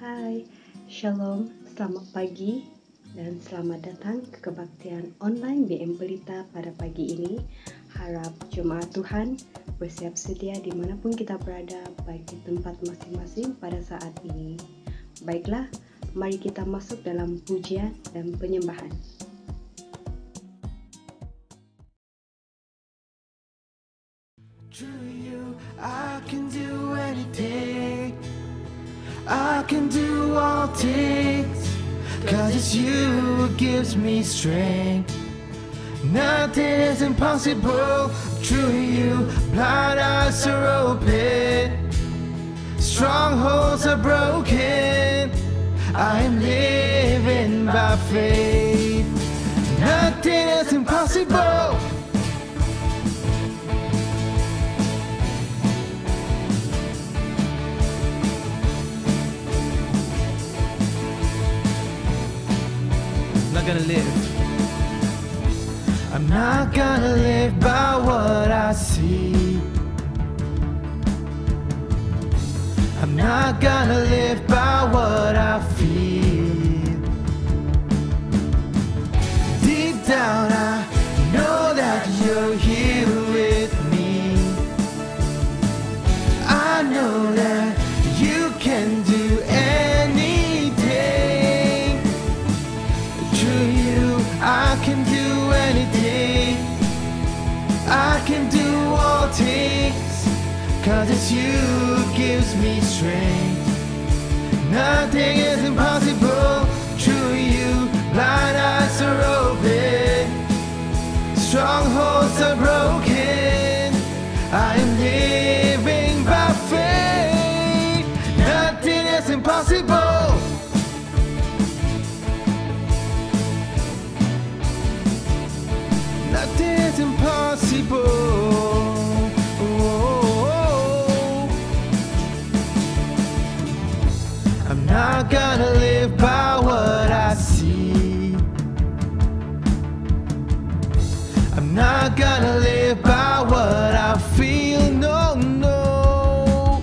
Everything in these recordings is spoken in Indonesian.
Hai, Shalom, selamat pagi dan selamat datang ke kebaktian online BM Pelita pada pagi ini. Harap jemaat Tuhan bersiap sedia dimanapun kita berada, baik di tempat masing-masing pada saat ini. Baiklah, mari kita masuk dalam pujian dan penyembahan. Through you, I can do anything. I can do all things. 'Cause it's you who gives me strength. Nothing is impossible. Through you, blind eyes are open. Strongholds are broken. I am living by faith. Nothing is impossible. Not gonna live. I'm not gonna live by what I see. I'm not gonna live by what I feel. Deep down I know that you're here with me. I know that you can do anything. Through you, I can do anything. I can do all things. 'Cause it's you who gives me strength. Nothing is impossible. Through you, blind eyes are open. Strongholds are broken. I am living by faith. Nothing is impossible. Nothing is impossible. Oh, I'm not gonna live by what I see. I'm not gonna live by what I feel. No, no.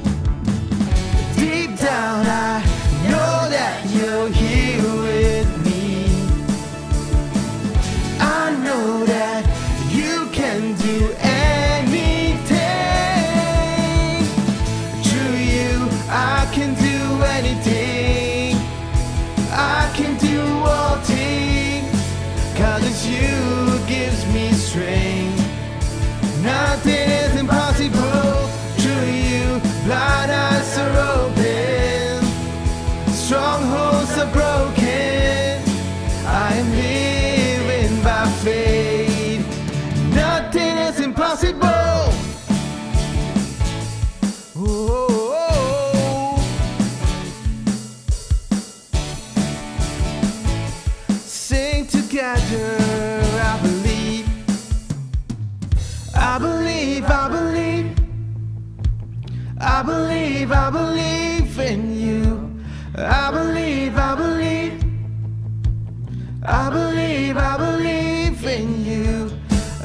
Deep down I know that you're here with me. I know that you can do anything. Through you, I can do anything. I can do all things. 'Cause it's you who gives me strength. Nothing is impossible. Through you, blind eyes are open. Strongholds are broken. I am living by faith. Nothing is impossible. Oh, sing together. I believe. I believe. I believe. I believe. I believe in you. I believe. I believe. I believe, I believe in you.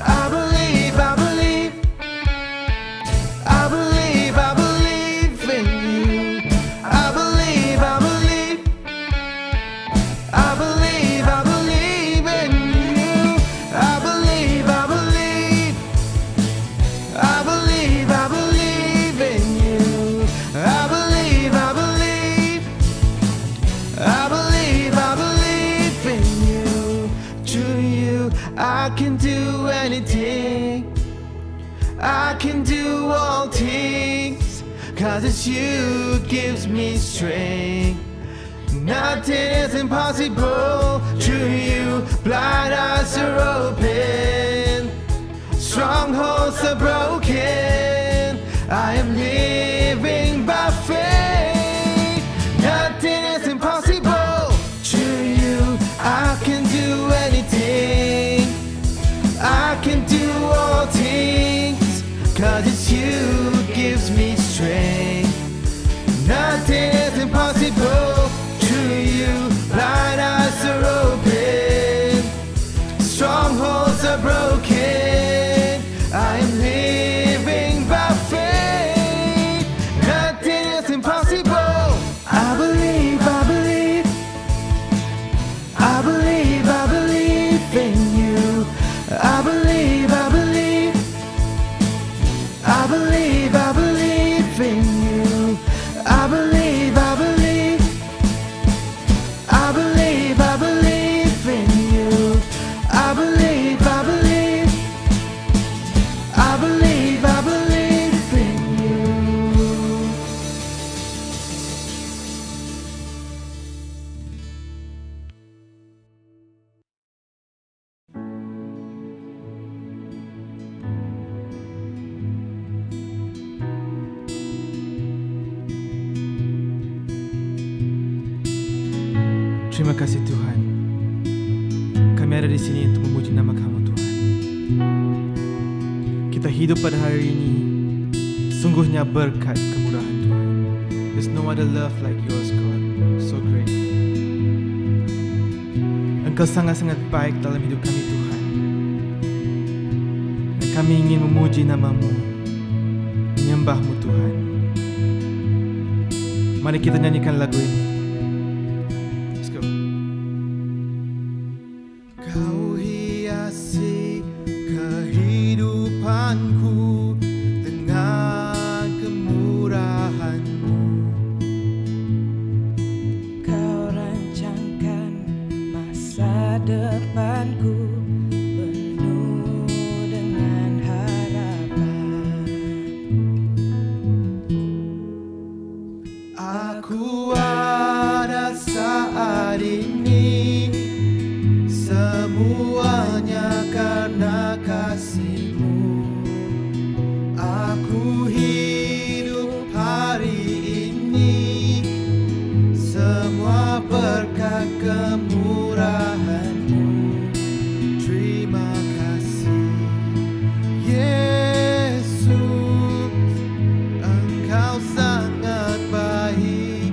I believe, I believe. I believe, I believe in you. I believe, I believe. I believe, I believe in you. I believe, I believe. I believe, I believe in you. I believe, I believe. I believe, I believe in you. Through you, I can do anything. I can do all things. 'Cause it's you who gives me strength. Nothing is impossible. Through you, blind eyes are open. Strongholds are broken. I am living by faith. Nothing is impossible. Through you, I can do anything. I can do all things. 'Cause it's you who gives me strength. Nothing is impossible. Through you, blind eyes are open. Strongholds are broken. I am living by faith. Nothing is impossible. I believe. I believe, I believe, I believe, I believe in you. I believe, I believe, I believe, I believe in you. I believe, I believe, I believe, I believe in you. Terima kasih Tuhan, kami ada di sini untuk memuji nama Kamu Tuhan. Kita hidup pada hari ini sungguhnya berkat kemurahan Tuhan. There's no other love like yours God, so great. Engkau sangat-sangat baik dalam hidup kami Tuhan. Dan kami ingin memuji nama-Mu, menyembah-Mu Tuhan. Mari kita nyanyikan lagu ini. Kau hiasi kehidupanku dengan kemurahan-Mu. Kau rancangkan masa depanku penuh dengan harapan. Aku ada saat ini, semuanya karena kasih-Mu. Aku hidup hari ini, semua berkat kemurahan-Mu. Terima kasih Yesus, Engkau sangat baik,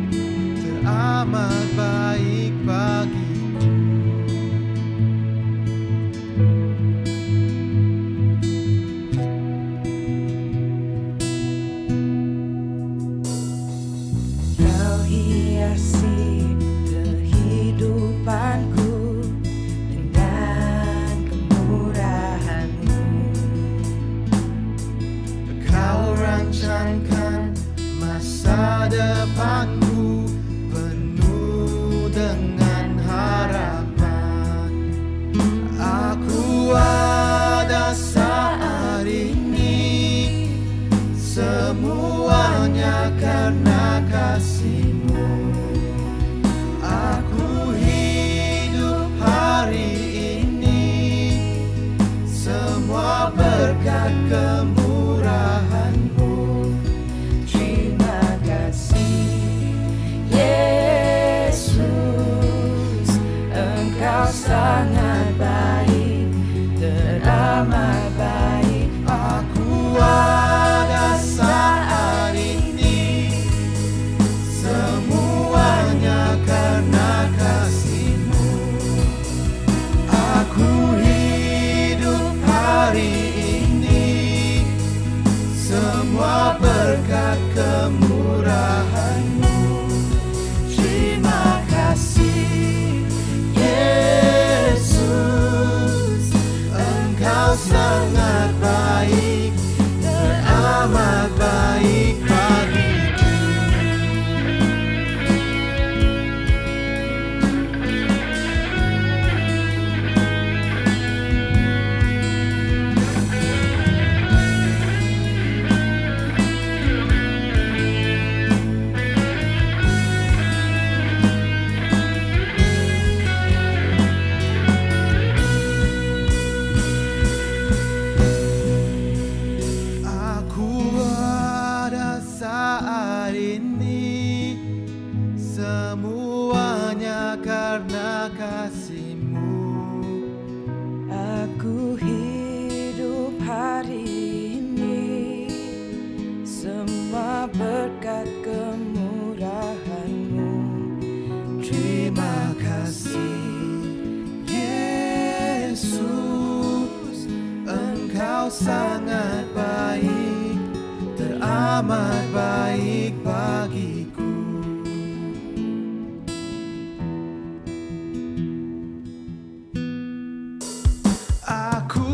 teramat baik bagiku. Kau hiasi kehidupanku dengan kemurahan-Mu. Kau rancangkan masa depanku penuh dengan harapan. Aku ada saat ini, semuanya karena kasih-Mu. Aku hidup hari ini, semua berkat kemurahan-Mu. Terima kasih Yesus, Engkau sangat baik, teramat baik. Aku ada saat ini, semuanya karena kasih-Mu. Aku hidup hari ini, semua berkat kemurahan-Mu. Terima kasih Yesus, Engkau sangat baik, teramat baik bagiku. Aku ada saat ini, semuanya karena kasih-Mu. Aku hidup hari ini, semua berkat kemurahan-Mu. Terima kasih Yesus, Engkau sangat baik, teramat baik bagiku. Aku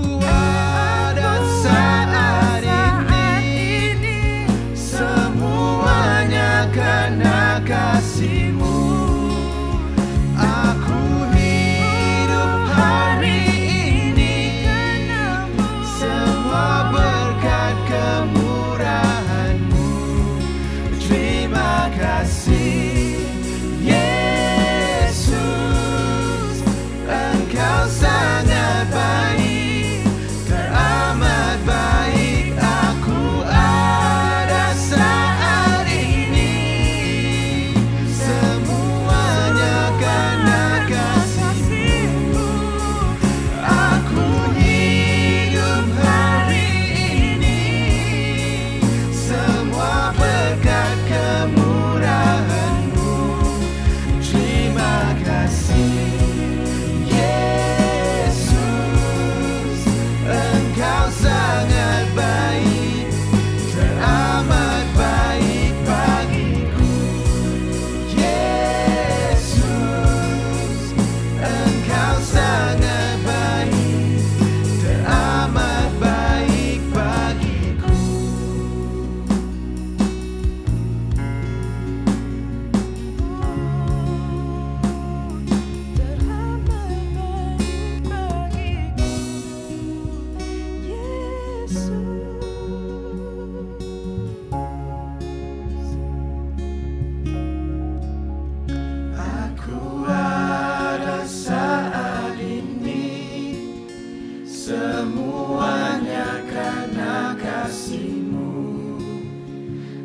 semuanya karena kasih-Mu.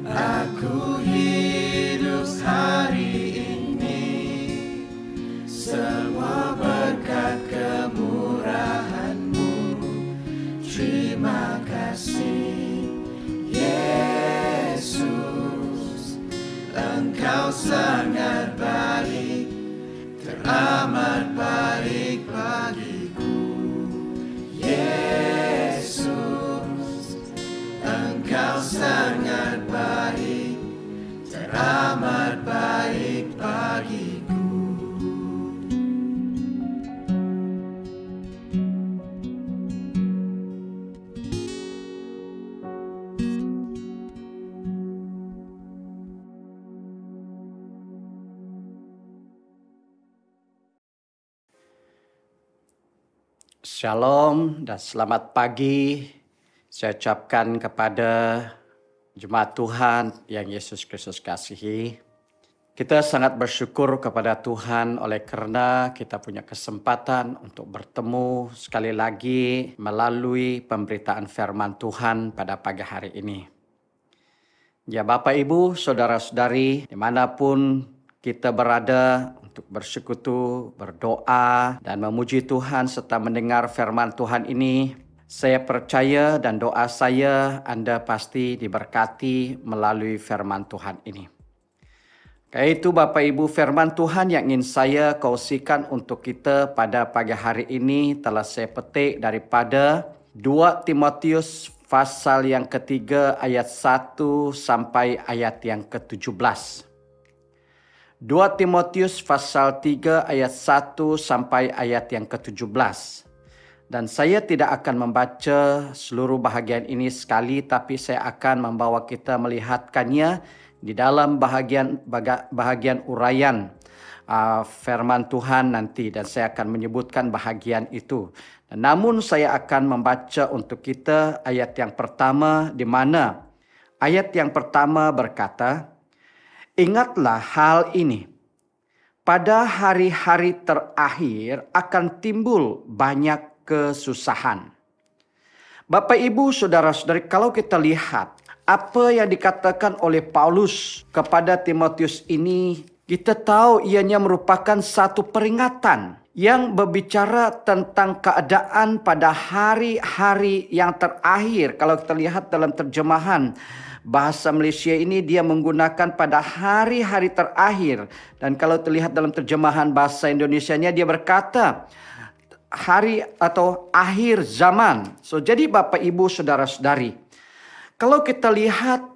Aku hidup hari ini, semua berkat kemurahan-Mu. Terima kasih, Yesus. Engkau sangat baik, teramat baik bagiku. Yesus, Engkau sangat baik, teramat baik bagiku. Shalom dan selamat pagi. Saya ucapkan kepada jemaat Tuhan yang Yesus Kristus kasihi. Kita sangat bersyukur kepada Tuhan oleh karena kita punya kesempatan untuk bertemu sekali lagi melalui pemberitaan firman Tuhan pada pagi hari ini. Ya Bapak Ibu, Saudara-saudari, dimanapun kita berada, untuk bersekutu, berdoa, dan memuji Tuhan serta mendengar firman Tuhan ini, saya percaya dan doa saya Anda pasti diberkati melalui firman Tuhan ini. Karena itu Bapak Ibu, firman Tuhan yang ingin saya kongsikan untuk kita pada pagi hari ini telah saya petik daripada 2 Timotius pasal yang ketiga ayat 1 sampai ayat yang ke-17. 2 Timotius pasal 3 ayat 1 sampai ayat yang ke-17. Dan saya tidak akan membaca seluruh bahagian ini sekali, tapi saya akan membawa kita melihatkannya di dalam bahagian uraian firman Tuhan nanti. Dan saya akan menyebutkan bahagian itu. Namun saya akan membaca untuk kita ayat yang pertama, di mana ayat yang pertama berkata, "Ingatlah hal ini, pada hari-hari terakhir akan timbul banyak kesusahan." Bapak Ibu Saudara-saudari, kalau kita lihat apa yang dikatakan oleh Paulus kepada Timotius ini, kita tahu ianya merupakan satu peringatan yang berbicara tentang keadaan pada hari-hari yang terakhir. Kalau kita lihat dalam terjemahan bahasa Malaysia ini, dia menggunakan pada hari-hari terakhir. Dan kalau terlihat dalam terjemahan bahasa Indonesianya, dia berkata hari atau akhir zaman. Jadi Bapak Ibu Saudara-saudari, kalau kita lihat,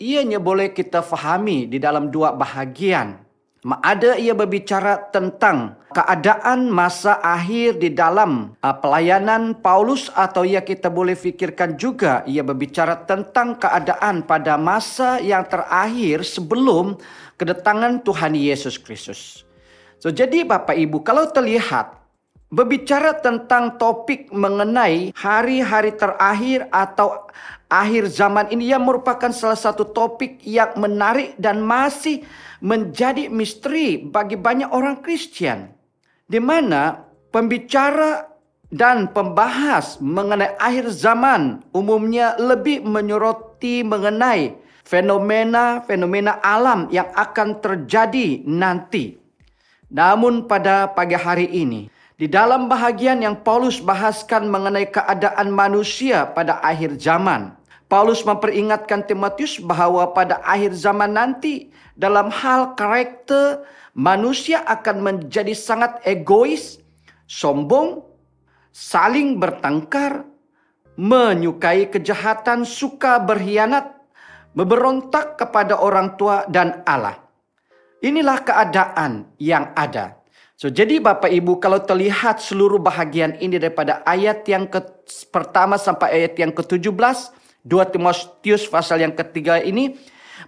ianya boleh kita fahami di dalam dua bahagian. Ada ia berbicara tentang keadaan masa akhir di dalam pelayanan Paulus, atau ia kita boleh fikirkan juga ia berbicara tentang keadaan pada masa yang terakhir sebelum kedatangan Tuhan Yesus Kristus. Jadi Bapak Ibu, kalau terlihat berbicara tentang topik mengenai hari-hari terakhir atau akhir zaman ini, yang merupakan salah satu topik yang menarik dan masih menjadi misteri bagi banyak orang Kristen, di mana pembicara dan pembahas mengenai akhir zaman umumnya lebih menyoroti mengenai fenomena-fenomena alam yang akan terjadi nanti. Namun pada pagi hari ini, di dalam bahagian yang Paulus bahaskan mengenai keadaan manusia pada akhir zaman, Paulus memperingatkan Timotius bahawa pada akhir zaman nanti, dalam hal karakter, manusia akan menjadi sangat egois, sombong, saling bertengkar, menyukai kejahatan, suka berkhianat, memberontak kepada orang tua dan Allah. Inilah keadaan yang ada. Jadi Bapak Ibu, kalau terlihat seluruh bahagian ini daripada ayat yang pertama sampai ayat yang ke-17, 2 Timotius pasal yang ketiga ini,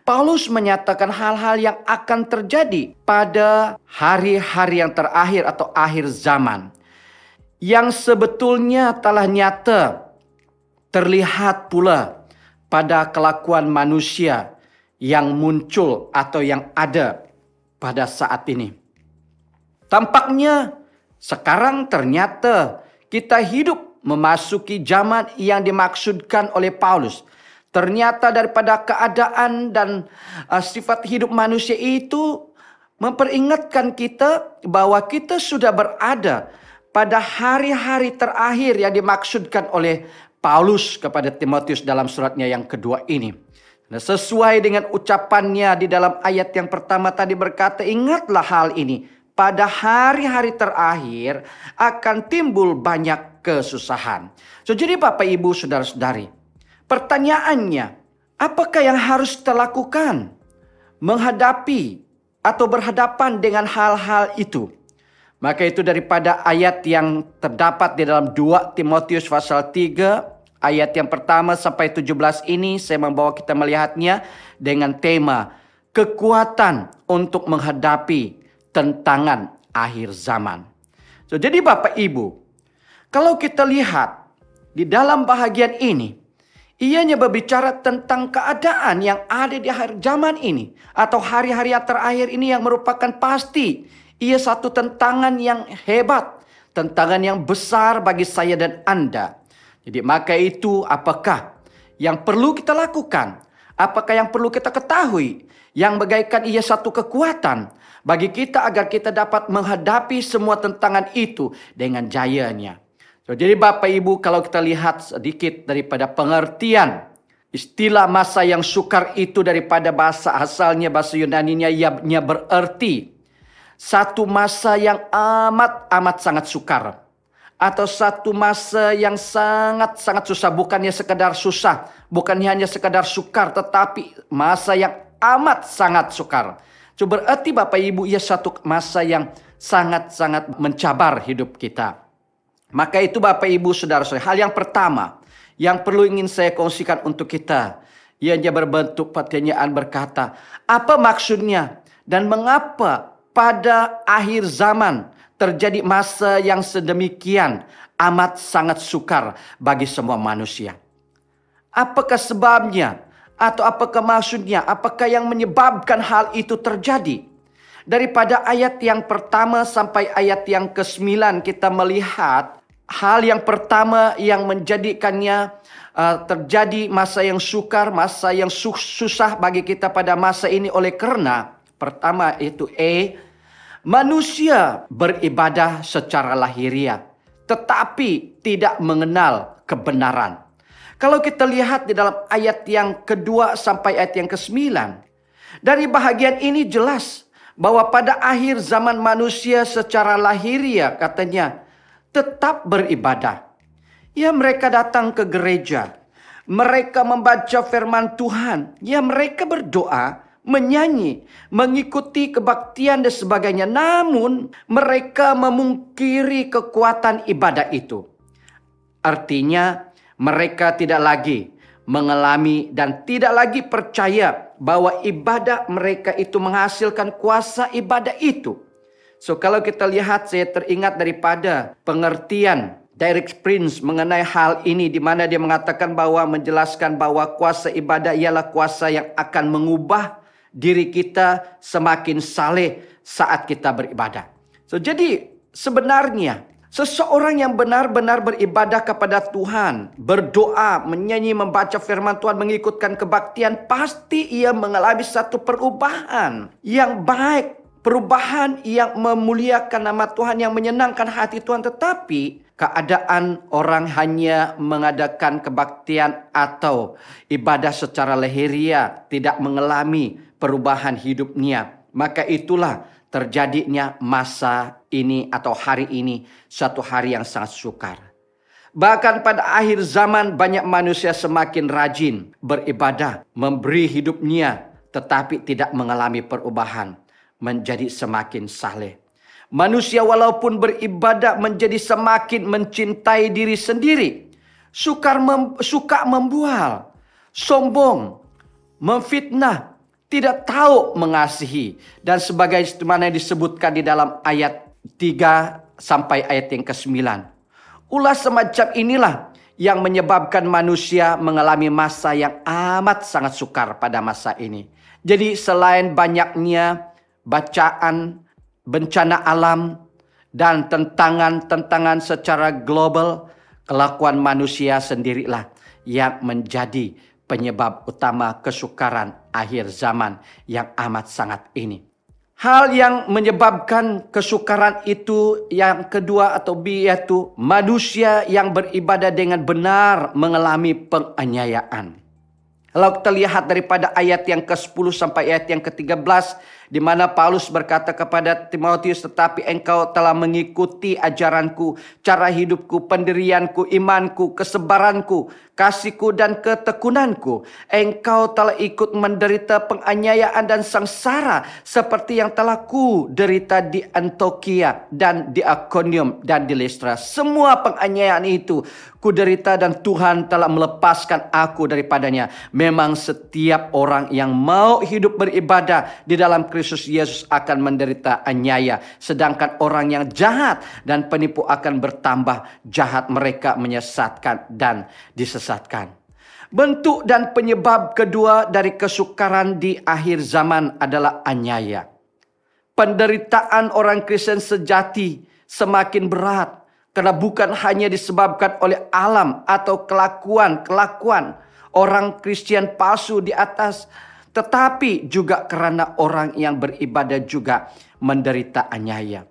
Paulus menyatakan hal-hal yang akan terjadi pada hari-hari yang terakhir atau akhir zaman, yang sebetulnya telah nyata terlihat pula pada kelakuan manusia yang muncul atau yang ada pada saat ini. Tampaknya sekarang ternyata kita hidup memasuki zaman yang dimaksudkan oleh Paulus. Ternyata daripada keadaan dan sifat hidup manusia itu memperingatkan kita bahwa kita sudah berada pada hari-hari terakhir yang dimaksudkan oleh Paulus kepada Timotius dalam suratnya yang kedua ini. Nah, sesuai dengan ucapannya di dalam ayat yang pertama tadi berkata, ingatlah hal ini, pada hari-hari terakhir akan timbul banyak kesusahan. Jadi Bapak Ibu Saudara-saudari, pertanyaannya, apakah yang harus kita lakukan menghadapi atau berhadapan dengan hal-hal itu? Maka itu daripada ayat yang terdapat di dalam 2 Timotius pasal 3 ayat yang pertama sampai 17 ini, saya membawa kita melihatnya dengan tema kekuatan untuk menghadapi tentangan akhir zaman. Jadi Bapak Ibu, kalau kita lihat di dalam bahagian ini, ianya berbicara tentang keadaan yang ada di akhir zaman ini, atau hari-hari yang terakhir ini yang merupakan pasti. Ia satu tantangan yang hebat, tantangan yang besar bagi saya dan Anda. Jadi maka itu apakah yang perlu kita lakukan? Apakah yang perlu kita ketahui? Yang bagaikan ia satu kekuatan bagi kita agar kita dapat menghadapi semua tantangan itu dengan jayanya. Jadi Bapak Ibu, kalau kita lihat sedikit daripada pengertian istilah masa yang sukar itu daripada bahasa asalnya, bahasa Yunaninya, ia berarti satu masa yang amat sangat sukar. Atau satu masa yang sangat susah. Bukannya sekedar susah, bukannya hanya sekedar sukar, tetapi masa yang amat sangat sukar. Coba berarti Bapak Ibu, ia satu masa yang sangat mencabar hidup kita. Maka itu Bapak Ibu Saudara-saudara, hal yang pertama yang perlu ingin saya kongsikan untuk kita, ianya berbentuk pertanyaan berkata, apa maksudnya dan mengapa pada akhir zaman terjadi masa yang sedemikian amat sangat sukar bagi semua manusia? Apakah sebabnya? Atau apakah maksudnya? Apakah yang menyebabkan hal itu terjadi? Daripada ayat yang pertama sampai ayat yang ke-9 kita melihat hal yang pertama yang menjadikannya terjadi masa yang sukar, masa yang susah bagi kita pada masa ini oleh karena pertama itu manusia beribadah secara lahiriah tetapi tidak mengenal kebenaran. Kalau kita lihat di dalam ayat yang kedua sampai ayat yang ke-9, dari bahagian ini jelas bahwa pada akhir zaman manusia secara lahiriah katanya tetap beribadah. Ya, mereka datang ke gereja, mereka membaca firman Tuhan, ya mereka berdoa, menyanyi, mengikuti kebaktian dan sebagainya. Namun mereka memungkiri kekuatan ibadah itu. Artinya mereka tidak lagi mengalami dan tidak lagi percaya bahwa ibadah mereka itu menghasilkan kuasa ibadah itu. So kalau kita lihat, saya teringat daripada pengertian Derek Prince mengenai hal ini, di mana dia mengatakan bahwa menjelaskan bahwa kuasa ibadah ialah kuasa yang akan mengubah diri kita semakin saleh saat kita beribadah. So jadi sebenarnya seseorang yang benar-benar beribadah kepada Tuhan, berdoa, menyanyi, membaca firman Tuhan, mengikutkan kebaktian, pasti ia mengalami satu perubahan yang baik, perubahan yang memuliakan nama Tuhan, yang menyenangkan hati Tuhan. Tetapi keadaan orang hanya mengadakan kebaktian atau ibadah secara lahiriah, tidak mengalami perubahan hidupnya, maka itulah terjadinya masa ini atau hari ini satu hari yang sangat sukar. Bahkan pada akhir zaman banyak manusia semakin rajin beribadah, memberi hidupnya, tetapi tidak mengalami perubahan menjadi semakin saleh. Manusia walaupun beribadah menjadi semakin mencintai diri sendiri, suka membual, sombong, memfitnah, tidak tahu mengasihi, dan sebagaimana disebutkan di dalam ayat 3 sampai ayat yang ke-9. Ulah semacam inilah yang menyebabkan manusia mengalami masa yang amat sangat sukar pada masa ini. Jadi selain banyaknya bacaan, bencana alam, dan tantangan-tantangan secara global, Kelakuan manusia sendirilah yang menjadi penyebab utama kesukaran akhir zaman yang amat sangat ini. Hal yang menyebabkan kesukaran itu yang kedua atau B, yaitu manusia yang beribadah dengan benar mengalami penganiayaan. Kalau kita lihat daripada ayat yang ke-10 sampai ayat yang ke-13, di mana Paulus berkata kepada Timotius, tetapi engkau telah mengikuti ajaranku, cara hidupku, pendirianku, imanku, kesabaranku, kasihku dan ketekunanku. Engkau telah ikut menderita penganiayaan dan sengsara seperti yang telah ku derita di Antioquia dan di Iconium dan di Listra. Semua penganiayaan itu ku derita dan Tuhan telah melepaskan aku daripadanya. Memang setiap orang yang mau hidup beribadah di dalam Kristus Yesus akan menderita aniaya. Sedangkan orang yang jahat dan penipu akan bertambah jahat. Mereka menyesatkan dan disesatkan. Bentuk dan penyebab kedua dari kesukaran di akhir zaman adalah aniaya. Penderitaan orang Kristen sejati semakin berat. Karena bukan hanya disebabkan oleh alam atau kelakuan orang Kristen palsu di atas, tetapi juga karena orang yang beribadah juga menderita aniaya.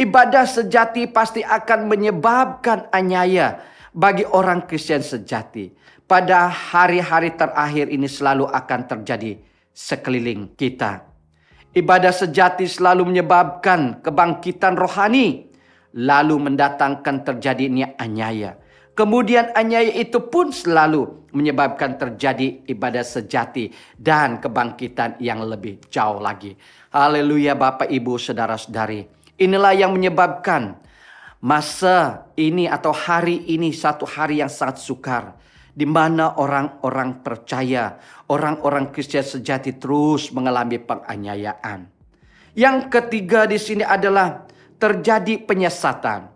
Ibadah sejati pasti akan menyebabkan aniaya bagi orang Kristen sejati. Pada hari-hari terakhir ini selalu akan terjadi sekeliling kita. Ibadah sejati selalu menyebabkan kebangkitan rohani, lalu mendatangkan terjadinya aniaya. Kemudian aniaya itu pun selalu menyebabkan terjadi ibadah sejati dan kebangkitan yang lebih jauh lagi. Haleluya Bapak Ibu Saudara-saudari. Inilah yang menyebabkan masa ini atau hari ini satu hari yang sangat sukar. Di mana orang-orang percaya, orang-orang Kristen sejati terus mengalami penganiayaan. Yang ketiga di sini adalah terjadi penyesatan.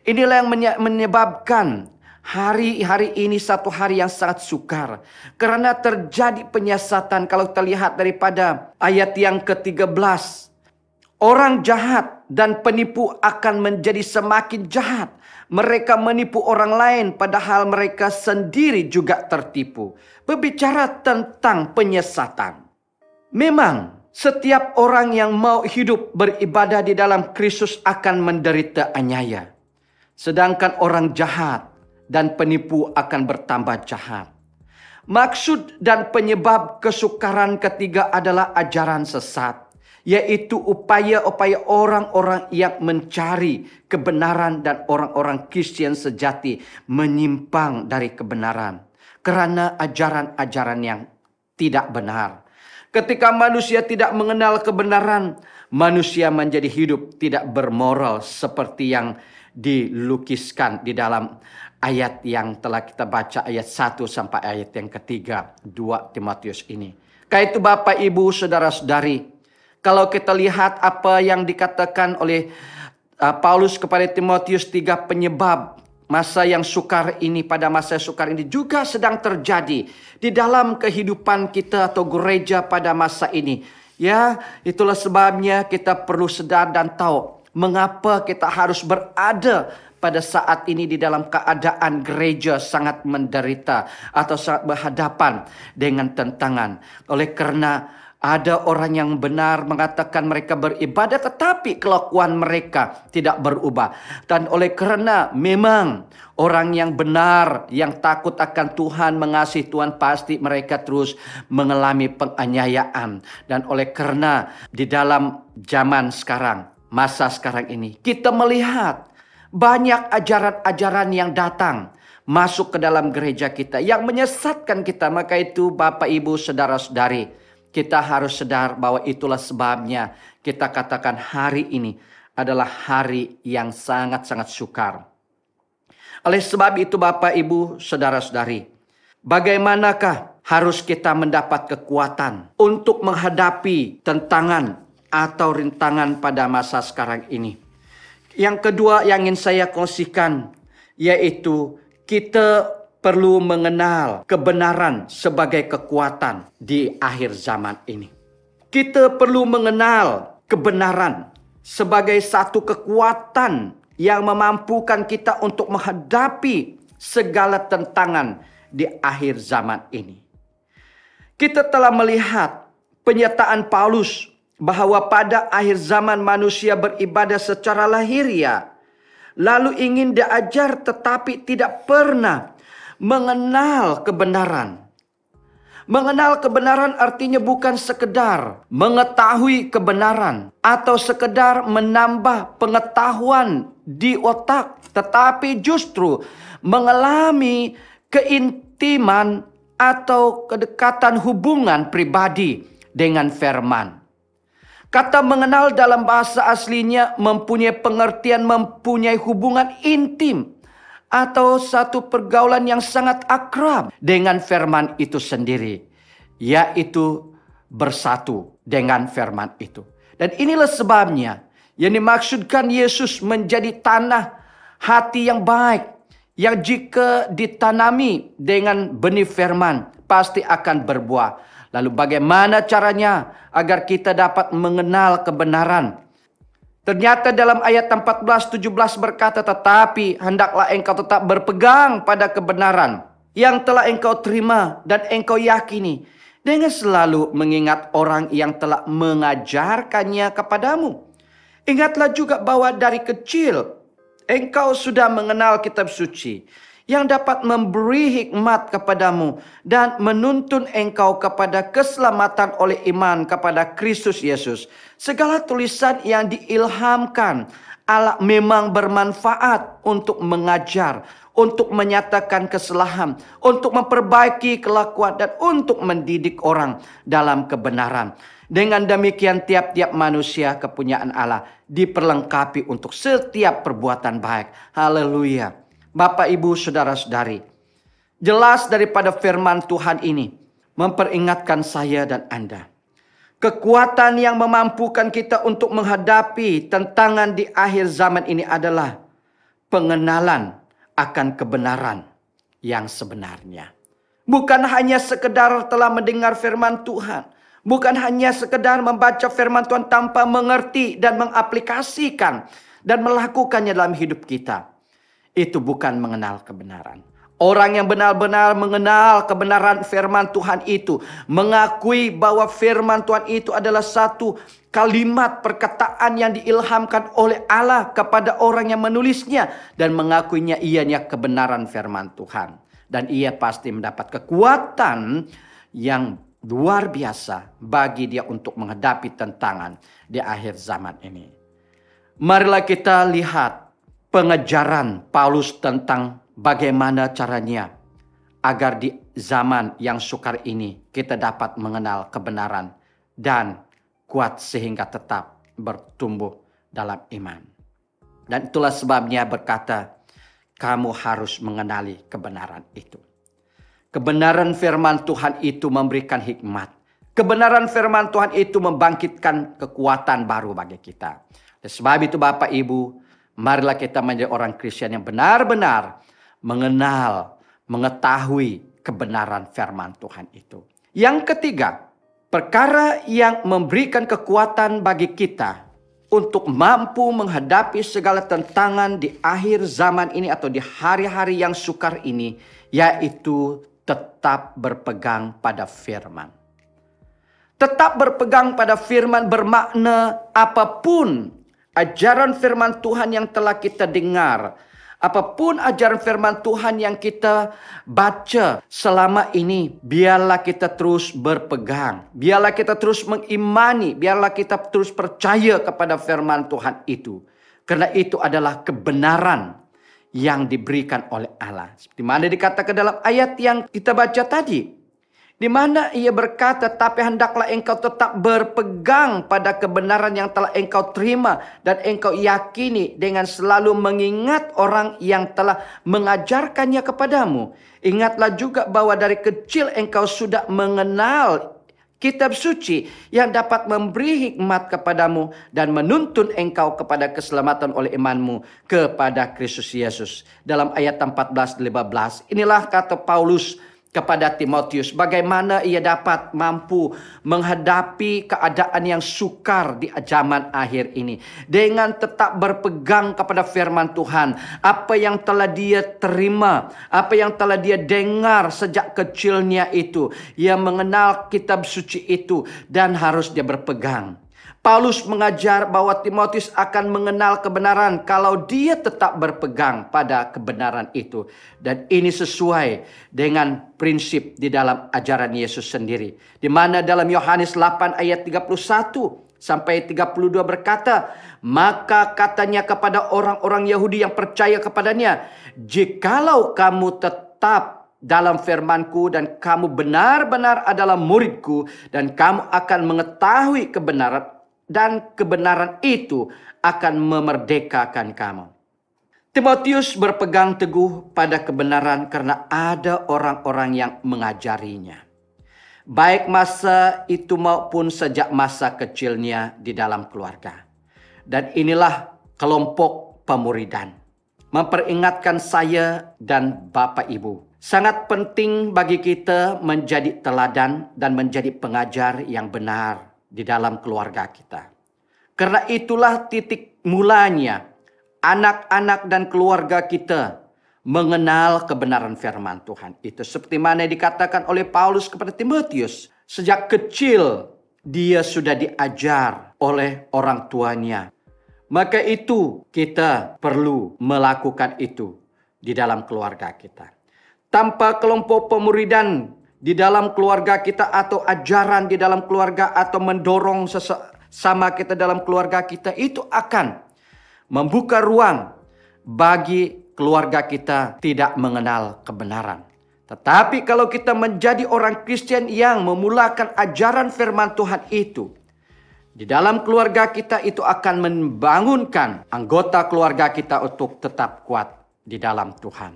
Inilah yang menyebabkan hari-hari ini satu hari yang sangat sukar. Karena terjadi penyesatan. Kalau kita lihat daripada ayat yang ke-13. Orang jahat dan penipu akan menjadi semakin jahat. Mereka menipu orang lain padahal mereka sendiri juga tertipu. Berbicara tentang penyesatan. Memang setiap orang yang mau hidup beribadah di dalam Kristus akan menderita aniaya. Sedangkan orang jahat dan penipu akan bertambah jahat. Maksud dan penyebab kesukaran ketiga adalah ajaran sesat. Yaitu upaya-upaya orang-orang yang mencari kebenaran dan orang-orang Kristen sejati menyimpang dari kebenaran. Karena ajaran-ajaran yang tidak benar. Ketika manusia tidak mengenal kebenaran, manusia menjadi hidup tidak bermoral seperti yang dilukiskan di dalam ayat yang telah kita baca, ayat 1 sampai ayat yang ketiga, 2 Timotius ini. Karena itu Bapak Ibu Saudara-saudari, kalau kita lihat apa yang dikatakan oleh Paulus kepada Timotius, 3 penyebab masa yang sukar ini, pada masa sukar ini juga sedang terjadi di dalam kehidupan kita atau gereja pada masa ini. Ya, itulah sebabnya kita perlu sadar dan tahu mengapa kita harus berada pada saat ini di dalam keadaan gereja sangat menderita atau sangat berhadapan dengan tantangan. Oleh karena ada orang yang benar mengatakan mereka beribadah tetapi kelakuan mereka tidak berubah. Dan oleh karena memang orang yang benar yang takut akan Tuhan, mengasihi Tuhan, pasti mereka terus mengalami penganiayaan. Dan oleh karena di dalam zaman sekarang, masa sekarang ini, kita melihat banyak ajaran-ajaran yang datang masuk ke dalam gereja kita yang menyesatkan kita. Maka itu Bapak Ibu Saudara-saudari, kita harus sadar bahwa itulah sebabnya kita katakan hari ini adalah hari yang sangat-sangat sukar. Oleh sebab itu Bapak Ibu Saudara-saudari, bagaimanakah harus kita mendapat kekuatan untuk menghadapi tantangan atau rintangan pada masa sekarang ini? Yang kedua yang ingin saya kongsikan yaitu kita perlu mengenal kebenaran sebagai kekuatan di akhir zaman ini. Kita perlu mengenal kebenaran sebagai satu kekuatan yang memampukan kita untuk menghadapi segala tantangan di akhir zaman ini. Kita telah melihat penyataan Paulus bahwa pada akhir zaman manusia beribadah secara lahiriah, lalu ingin diajar tetapi tidak pernah mengenal kebenaran. Mengenal kebenaran artinya bukan sekedar mengetahui kebenaran atau sekedar menambah pengetahuan di otak, tetapi justru mengalami keintiman atau kedekatan hubungan pribadi dengan firman. Kata mengenal dalam bahasa aslinya mempunyai pengertian mempunyai hubungan intim atau satu pergaulan yang sangat akrab dengan firman itu sendiri, yaitu bersatu dengan firman itu. Dan inilah sebabnya yang dimaksudkan Yesus menjadi tanah hati yang baik, yang jika ditanami dengan benih firman pasti akan berbuah. Lalu bagaimana caranya agar kita dapat mengenal kebenaran? Ternyata dalam ayat 14-17 berkata, tetapi hendaklah engkau tetap berpegang pada kebenaran yang telah engkau terima dan engkau yakini, dengan selalu mengingat orang yang telah mengajarkannya kepadamu. Ingatlah juga bahwa dari kecil engkau sudah mengenal kitab suci yang dapat memberi hikmat kepadamu dan menuntun engkau kepada keselamatan oleh iman kepada Kristus Yesus. Segala tulisan yang diilhamkan Allah memang bermanfaat untuk mengajar, untuk menyatakan kesalahan, untuk memperbaiki kelakuan, dan untuk mendidik orang dalam kebenaran. Dengan demikian tiap-tiap manusia kepunyaan Allah diperlengkapi untuk setiap perbuatan baik. Haleluya. Bapak, Ibu, Saudara-saudari, jelas daripada firman Tuhan ini memperingatkan saya dan Anda. Kekuatan yang memampukan kita untuk menghadapi tantangan di akhir zaman ini adalah pengenalan akan kebenaran yang sebenarnya. Bukan hanya sekedar telah mendengar firman Tuhan. Bukan hanya sekedar membaca firman Tuhan tanpa mengerti dan mengaplikasikan dan melakukannya dalam hidup kita. Itu bukan mengenal kebenaran. Orang yang benar-benar mengenal kebenaran firman Tuhan itu, mengakui bahwa firman Tuhan itu adalah satu kalimat perkataan yang diilhamkan oleh Allah kepada orang yang menulisnya, dan mengakuinya ianya kebenaran firman Tuhan. Dan ia pasti mendapat kekuatan yang luar biasa bagi dia untuk menghadapi tantangan di akhir zaman ini. Marilah kita lihat pengajaran Paulus tentang bagaimana caranya agar di zaman yang sukar ini kita dapat mengenal kebenaran dan kuat sehingga tetap bertumbuh dalam iman. Dan itulah sebabnya berkata, kamu harus mengenali kebenaran itu. Kebenaran firman Tuhan itu memberikan hikmat. Kebenaran firman Tuhan itu membangkitkan kekuatan baru bagi kita. Dan sebab itu Bapak Ibu, marilah kita menjadi orang Kristen yang benar-benar mengenal, mengetahui kebenaran firman Tuhan itu. Yang ketiga, perkara yang memberikan kekuatan bagi kita untuk mampu menghadapi segala tantangan di akhir zaman ini atau di hari-hari yang sukar ini, yaitu tetap berpegang pada firman. Tetap berpegang pada firman bermakna apapun ajaran firman Tuhan yang telah kita dengar, apapun ajaran firman Tuhan yang kita baca selama ini, biarlah kita terus berpegang. Biarlah kita terus mengimani. Biarlah kita terus percaya kepada firman Tuhan itu. Karena itu adalah kebenaran yang diberikan oleh Allah. Seperti mana dikatakan dalam ayat yang kita baca tadi. Di mana ia berkata, tapi hendaklah engkau tetap berpegang pada kebenaran yang telah engkau terima dan engkau yakini, dengan selalu mengingat orang yang telah mengajarkannya kepadamu. Ingatlah juga bahwa dari kecil engkau sudah mengenal kitab suci yang dapat memberi hikmat kepadamu dan menuntun engkau kepada keselamatan oleh imanmu kepada Kristus Yesus. Dalam ayat 14-15, inilah kata Paulus kepada Timotius bagaimana ia dapat mampu menghadapi keadaan yang sukar di zaman akhir ini dengan tetap berpegang kepada firman Tuhan. Apa yang telah dia terima, apa yang telah dia dengar sejak kecilnya itu, ia mengenal kitab suci itu dan harus dia berpegang. Paulus mengajar bahwa Timotius akan mengenal kebenaran kalau dia tetap berpegang pada kebenaran itu. Dan ini sesuai dengan prinsip di dalam ajaran Yesus sendiri. Di mana dalam Yohanes 8 ayat 31 sampai 32 berkata, maka katanya kepada orang-orang Yahudi yang percaya kepadanya, jikalau kamu tetap dalam firman-Ku dan kamu benar-benar adalah murid-Ku, dan kamu akan mengetahui kebenaran, dan kebenaran itu akan memerdekakan kamu. Timotius berpegang teguh pada kebenaran karena ada orang-orang yang mengajarinya. Baik masa itu maupun sejak masa kecilnya di dalam keluarga. Dan inilah kelompok pemuridan. Memperingatkan saya dan Bapak Ibu. Sangat penting bagi kita menjadi teladan dan menjadi pengajar yang benar di dalam keluarga kita. Karena itulah titik mulanya anak-anak dan keluarga kita mengenal kebenaran firman Tuhan. Itu seperti mana dikatakan oleh Paulus kepada Timotius. Sejak kecil dia sudah diajar oleh orang tuanya. Maka itu kita perlu melakukan itu di dalam keluarga kita. Tanpa kelompok pemuridan di dalam keluarga kita atau ajaran di dalam keluarga atau mendorong sesama kita dalam keluarga kita, itu akan membuka ruang bagi keluarga kita tidak mengenal kebenaran. Tetapi kalau kita menjadi orang Kristen yang memulakan ajaran firman Tuhan itu, di dalam keluarga kita itu akan membangunkan anggota keluarga kita untuk tetap kuat di dalam Tuhan.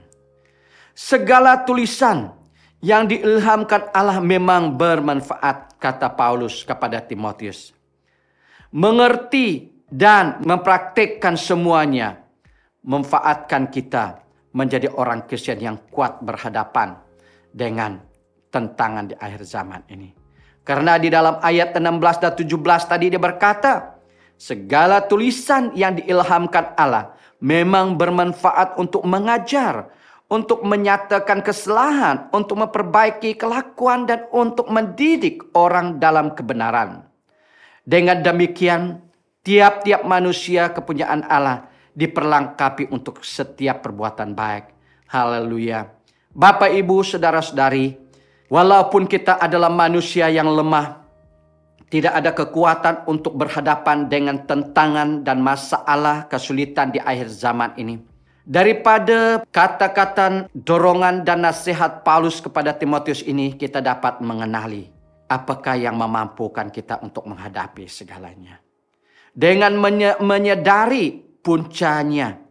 Segala tulisan yang diilhamkan Allah memang bermanfaat, kata Paulus kepada Timotius. Mengerti dan mempraktikkan semuanya memanfaatkan kita menjadi orang Kristen yang kuat berhadapan dengan tantangan di akhir zaman ini. Karena di dalam ayat 16 dan 17 tadi dia berkata, segala tulisan yang diilhamkan Allah memang bermanfaat untuk mengajar, untuk menyatakan kesalahan, untuk memperbaiki kelakuan, dan untuk mendidik orang dalam kebenaran. Dengan demikian, tiap-tiap manusia kepunyaan Allah diperlengkapi untuk setiap perbuatan baik. Haleluya. Bapak, Ibu, saudara-saudari, walaupun kita adalah manusia yang lemah, tidak ada kekuatan untuk berhadapan dengan tantangan dan masalah kesulitan di akhir zaman ini. Daripada kata-kata dorongan dan nasihat Paulus kepada Timotius ini, kita dapat mengenali apakah yang memampukan kita untuk menghadapi segalanya. Dengan menyadari puncanya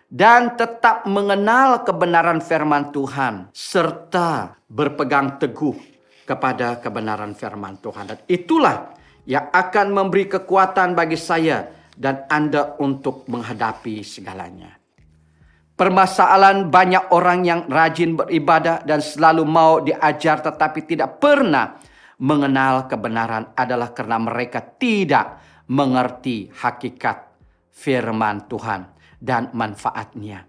dan tetap mengenal kebenaran firman Tuhan serta berpegang teguh kepada kebenaran firman Tuhan. Dan itulah yang akan memberi kekuatan bagi saya dan Anda untuk menghadapi segalanya. Permasalahan banyak orang yang rajin beribadah dan selalu mau diajar tetapi tidak pernah mengenal kebenaran adalah karena mereka tidak mengerti hakikat firman Tuhan dan manfaatnya.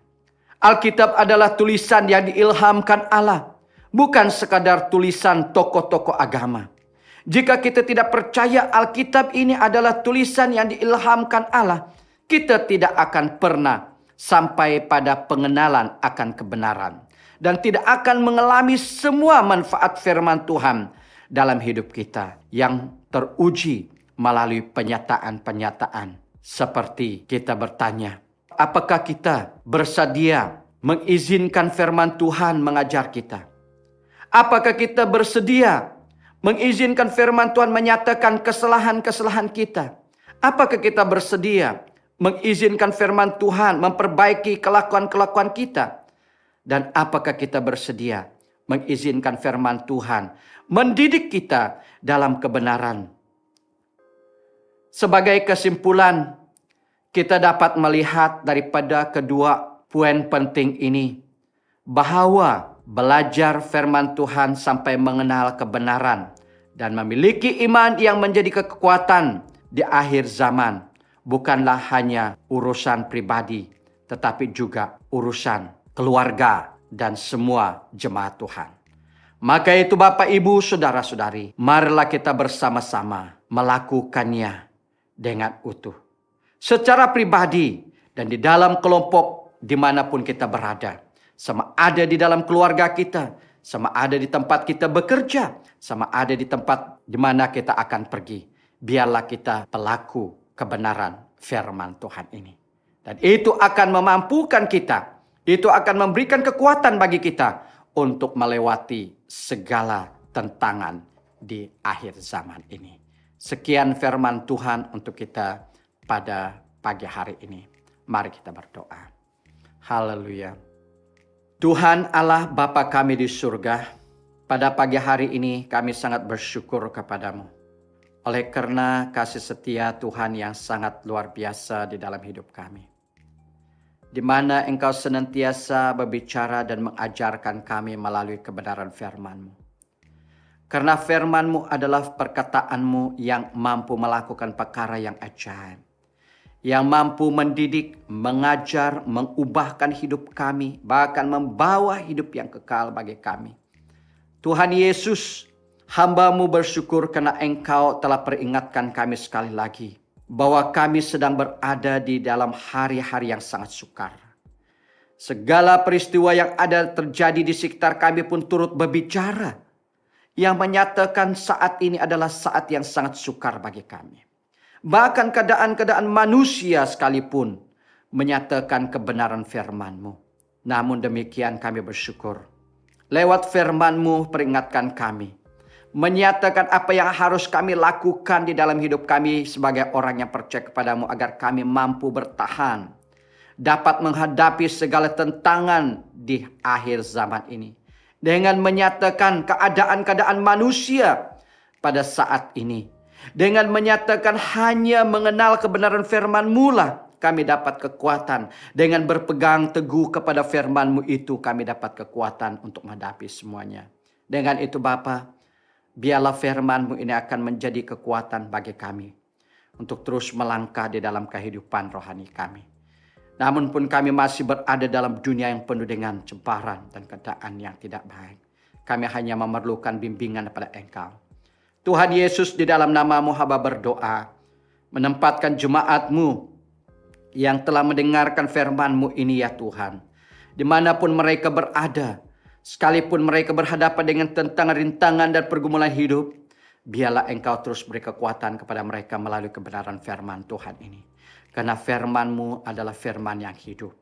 Alkitab adalah tulisan yang diilhamkan Allah, bukan sekadar tulisan tokoh-tokoh agama. Jika kita tidak percaya Alkitab ini adalah tulisan yang diilhamkan Allah, kita tidak akan pernah sampai pada pengenalan akan kebenaran. Dan tidak akan mengalami semua manfaat firman Tuhan dalam hidup kita yang teruji melalui penyataan-penyataan. Seperti kita bertanya, apakah kita bersedia mengizinkan firman Tuhan mengajar kita? Apakah kita bersedia mengizinkan firman Tuhan menyatakan kesalahan-kesalahan kita? Apakah kita bersedia mengizinkan firman Tuhan memperbaiki kelakuan-kelakuan kita? Dan apakah kita bersedia mengizinkan firman Tuhan mendidik kita dalam kebenaran? Sebagai kesimpulan, kita dapat melihat daripada kedua poin penting ini bahwa belajar firman Tuhan sampai mengenal kebenaran, dan memiliki iman yang menjadi kekuatan di akhir zaman bukanlah hanya urusan pribadi, tetapi juga urusan keluarga dan semua jemaat Tuhan. Maka itu Bapak, Ibu, Saudara-saudari, marilah kita bersama-sama melakukannya dengan utuh. Secara pribadi dan di dalam kelompok dimanapun kita berada. Sama ada di dalam keluarga kita, sama ada di tempat kita bekerja, sama ada di tempat di mana kita akan pergi. Biarlah kita pelaku kebenaran firman Tuhan ini. Dan itu akan memampukan kita, itu akan memberikan kekuatan bagi kita untuk melewati segala tantangan di akhir zaman ini. Sekian firman Tuhan untuk kita pada pagi hari ini. Mari kita berdoa. Haleluya. Tuhan Allah Bapa kami di surga, pada pagi hari ini kami sangat bersyukur kepadamu. Oleh karena kasih setia Tuhan yang sangat luar biasa di dalam hidup kami. Di mana Engkau senantiasa berbicara dan mengajarkan kami melalui kebenaran firman-Mu. Karena firman-Mu adalah perkataan-Mu yang mampu melakukan perkara yang ajaib. Yang mampu mendidik, mengajar, mengubahkan hidup kami, bahkan membawa hidup yang kekal bagi kami. Tuhan Yesus, hamba-Mu bersyukur karena Engkau telah peringatkan kami sekali lagi, bahwa kami sedang berada di dalam hari-hari yang sangat sukar. Segala peristiwa yang ada terjadi di sekitar kami pun turut berbicara, yang menyatakan saat ini adalah saat yang sangat sukar bagi kami. Bahkan keadaan-keadaan manusia sekalipun menyatakan kebenaran firman-Mu. Namun demikian kami bersyukur. Lewat firman-Mu peringatkan kami. Menyatakan apa yang harus kami lakukan di dalam hidup kami sebagai orang yang percaya kepadamu agar kami mampu bertahan. Dapat menghadapi segala tantangan di akhir zaman ini. Dengan menyatakan keadaan-keadaan manusia pada saat ini. Dengan menyatakan hanya mengenal kebenaran firman-Mu lah kami dapat kekuatan. Dengan berpegang teguh kepada firman-Mu itu kami dapat kekuatan untuk menghadapi semuanya. Dengan itu Bapa, biarlah firman-Mu ini akan menjadi kekuatan bagi kami. Untuk terus melangkah di dalam kehidupan rohani kami. Namun pun kami masih berada dalam dunia yang penuh dengan cembaran dan keadaan yang tidak baik. Kami hanya memerlukan bimbingan daripada Engkau. Tuhan Yesus, di dalam nama-Mu hamba berdoa, menempatkan jemaat-Mu yang telah mendengarkan firman-Mu ini ya Tuhan. Dimanapun mereka berada, sekalipun mereka berhadapan dengan tantangan, rintangan dan pergumulan hidup, biarlah Engkau terus beri kekuatan kepada mereka melalui kebenaran firman Tuhan ini. Karena firman-Mu adalah firman yang hidup,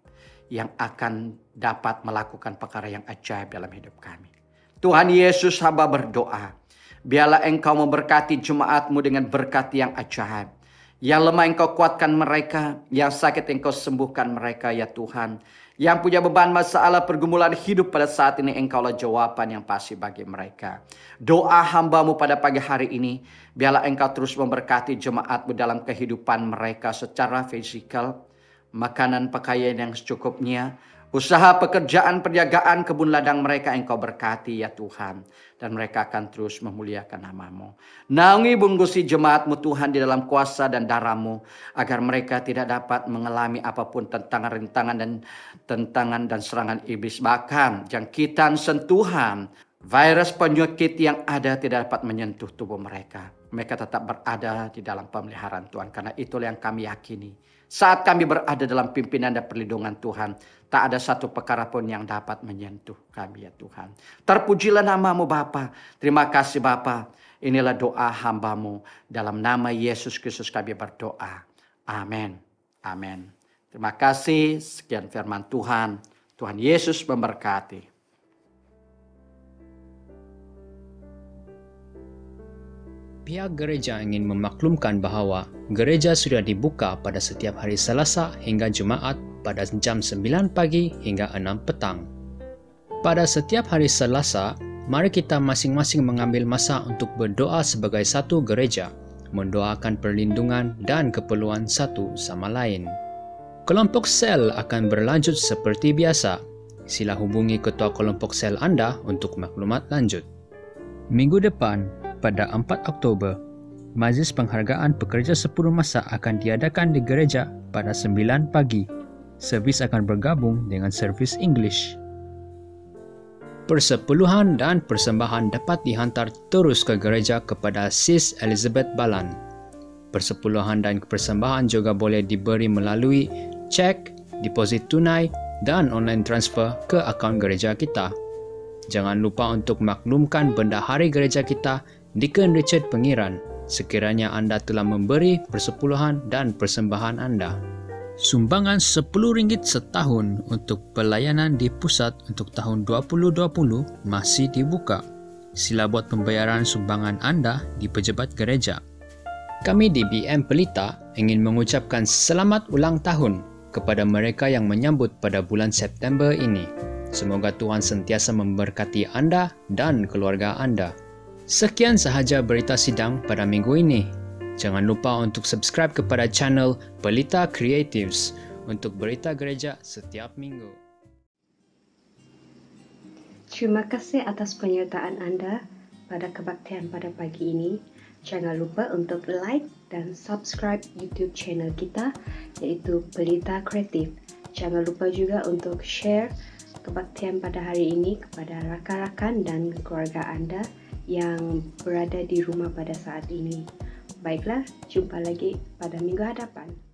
yang akan dapat melakukan perkara yang ajaib dalam hidup kami. Tuhan Yesus, hamba berdoa, biarlah Engkau memberkati jemaat-Mu dengan berkat yang ajaib. Yang lemah Engkau kuatkan mereka, yang sakit Engkau sembuhkan mereka ya Tuhan. Yang punya beban masalah pergumulan hidup pada saat ini, Engkaulah jawaban yang pasti bagi mereka. Doa hamba-Mu pada pagi hari ini, biarlah Engkau terus memberkati jemaat-Mu dalam kehidupan mereka secara fisikal, makanan pakaian yang secukupnya, usaha pekerjaan perniagaan kebun ladang mereka Engkau berkati ya Tuhan. Dan mereka akan terus memuliakan nama-Mu. Naungi bungkusi jemaat-Mu Tuhan di dalam kuasa dan darah-Mu. Agar mereka tidak dapat mengalami apapun tantangan, rintangan dan serangan iblis. Bahkan jangkitan, sentuhan, virus penyakit yang ada tidak dapat menyentuh tubuh mereka. Mereka tetap berada di dalam pemeliharaan Tuhan. Karena itulah yang kami yakini. Saat kami berada dalam pimpinan dan perlindungan Tuhan, tak ada satu perkara pun yang dapat menyentuh kami ya Tuhan. Terpujilah nama-Mu Bapa. Terima kasih Bapa. Inilah doa hamba-Mu. Dalam nama Yesus Kristus kami berdoa. Amin. Amin. Terima kasih. Sekian firman Tuhan. Tuhan Yesus memberkati. Pihak gereja ingin memaklumkan bahawa gereja sudah dibuka pada setiap hari Selasa hingga Jumaat pada jam 9 pagi hingga 6 petang. Pada setiap hari Selasa, mari kita masing-masing mengambil masa untuk berdoa sebagai satu gereja, mendoakan perlindungan dan keperluan satu sama lain. Kelompok sel akan berlanjut seperti biasa. sila hubungi ketua kelompok sel anda untuk maklumat lanjut. Minggu depan, pada 4 Oktober, Majlis Penghargaan Pekerja 10 Masa akan diadakan di gereja pada 9 pagi. Servis akan bergabung dengan servis English. Persepuluhan dan persembahan dapat dihantar terus ke gereja kepada Sis Elizabeth Balan. Persepuluhan dan persembahan juga boleh diberi melalui cek, deposit tunai dan online transfer ke akaun gereja kita. Jangan lupa untuk maklumkan bendahari gereja kita, Deacon Richard Pengiran, sekiranya anda telah memberi persepuluhan dan persembahan anda. Sumbangan RM10 setahun untuk pelayanan di pusat untuk tahun 2020 masih dibuka. Sila buat pembayaran sumbangan anda di pejabat gereja. Kami di BM Pelita ingin mengucapkan selamat ulang tahun kepada mereka yang menyambut pada bulan September ini. Semoga Tuhan sentiasa memberkati anda dan keluarga anda. Sekian sahaja berita sidang pada minggu ini. Jangan lupa untuk subscribe kepada channel Pelita Creatives untuk berita gereja setiap minggu. Terima kasih atas penyertaan anda pada kebaktian pada pagi ini. Jangan lupa untuk like dan subscribe YouTube channel kita iaitu Pelita Kreatif. Jangan lupa juga untuk share kebaktian pada hari ini kepada rakan-rakan dan keluarga anda yang berada di rumah pada saat ini. Baiklah, jumpa lagi pada minggu hadapan.